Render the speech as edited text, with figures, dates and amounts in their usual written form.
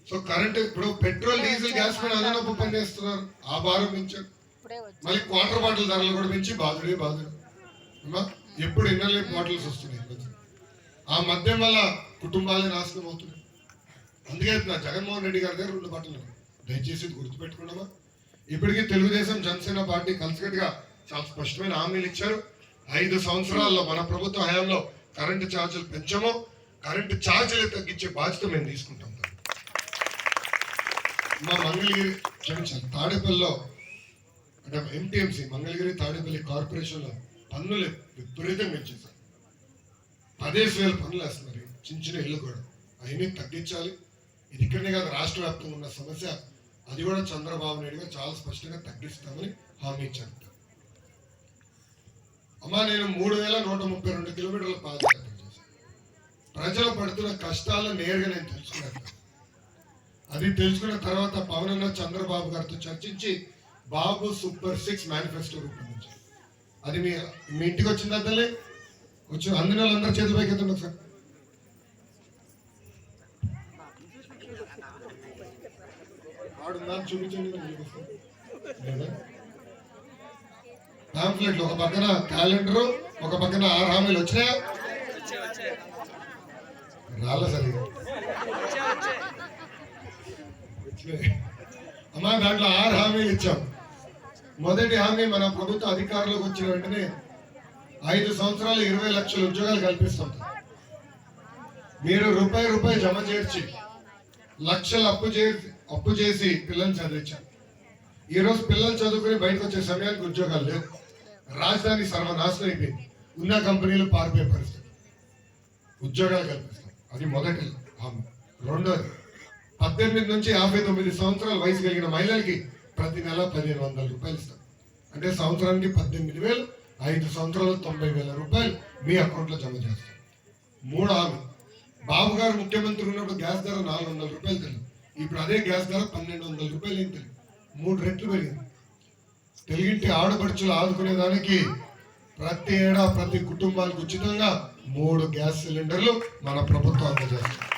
So current ఇప్పుడు petrol diesel gas మీద అదనపు పని చేస్తున్నారు, ఆ భారం పెంచారు. మళ్ళీ క్వార్టర్ బాటిల్ ధరలు కూడా పెంచి బాధుడు ఎప్పుడు ఇన్నర్లే బాటిల్స్ వస్తున్నాయి. ఆ మద్యం వల్ల కుటుంబాలే నాశనం అవుతున్నాయి. అందుకే జగన్మోహన్ రెడ్డి గారి దగ్గర 2 బట్టలు దయచేసి గుర్తుపెట్టుకున్నామా. ఇప్పటికీ తెలుగుదేశం జనసేన పార్టీ కలిసికట్టుగా చాలా స్పష్టమైన హామీలు ఇచ్చారు. 5 సంవత్సరాల్లో మన ప్రభుత్వ హయాంలో కరెంటు ఛార్జీలు పెంచము, కరెంటు ఛార్జీలు తగ్గించే బాధ్యత మేము తీసుకుంటాం. మా మంగళగిరి క్షమించాలి తాడేపల్లిలో అంటే ఎంటీఎంసీ మంగళగిరి తాడేపల్లి కార్పొరేషన్లో పన్నులు విపరీతంగా పెంచేశారు. 10,000 పన్నులు వేస్తున్నారు. చిన్న ఇల్లు కూడా అవన్నీ తగ్గించాలి. ఇది ఇక్కడనే కాదు, రాష్ట్ర వ్యాప్తంగా ఉన్న సమస్య. అది కూడా చంద్రబాబు నాయుడు గారు చాలా స్పష్టంగా తగ్గిస్తామని హామీ ఇచ్చారు. అమ్మా నేను 3,132 కిలోమీటర్ల పాదయాత్ర చేశాను. ప్రజలు పడుతున్న కష్టాలను నేరుగా నేను తెలుసుకున్నాను. అది తెలుసుకున్న తర్వాత పవన్ అన్న చంద్రబాబు గారితో చర్చించి బాబు సూపర్ 6 మేనిఫెస్టో రూపొందించారు. అది మీ ఇంటికి వచ్చిందా తల్లి? వచ్చి అందిన వాళ్ళందరూ చేతులు పైకి ఎత్తండి సార్. చూపించండి. పాంప్లెట్లు ఒక పక్కన క్యాలెండర్, ఒక పక్కన 6 హామీలు వచ్చినాయా? రాళ్ళ సరిగా అమ్మా దాంట్లో 6 హామీలు ఇచ్చాం. మొదటి హామీ మన ప్రభుత్వ అధికారంలోకి వచ్చిన వెంటనే 5 సంవత్సరాలు 20 లక్షల ఉద్యోగాలు కల్పిస్తాం. మీరు రూపాయి జమ చేర్చి లక్షలు అప్పు చేసి పిల్లల్ని చదివించారు. ఈరోజు పిల్లలు చదువుకుని బయటకు వచ్చే సమయానికి ఉద్యోగాలు లేవు. రాజధాని సర్వనాశనం అయిపోయింది. ఉన్న కంపెనీలు పారిపోయే పరిస్థితి. ఉద్యోగాలు కల్పిస్తాం. అది మొదటి హామీ. రెండోది 18 నుంచి 59 సంవత్సరాల వయసు కలిగిన మహిళలకి ప్రతి నెల 1,500 రూపాయలు ఇస్తాం. అంటే సంవత్సరానికి 18,000, 5 సంవత్సరాలు 90,000 రూపాయలు మీ అకౌంట్లో జమ చేస్తాం. 3 హామీ బాబు గారు ముఖ్యమంత్రి ఉన్నప్పుడు గ్యాస్ ధర 400 రూపాయలు తెలియదు. ఇప్పుడు అదే గ్యాస్ ధర 1,200 రూపాయలు ఏం తెలియదు. 3 రెట్లు పెరిగింది. తెలుగింటి ఆడపడుచులు ఆదుకునేదానికి ప్రతి ఏడా ప్రతి కుటుంబానికి ఉచితంగా 3 గ్యాస్ సిలిండర్లు మన ప్రభుత్వం అందజేస్తుంది.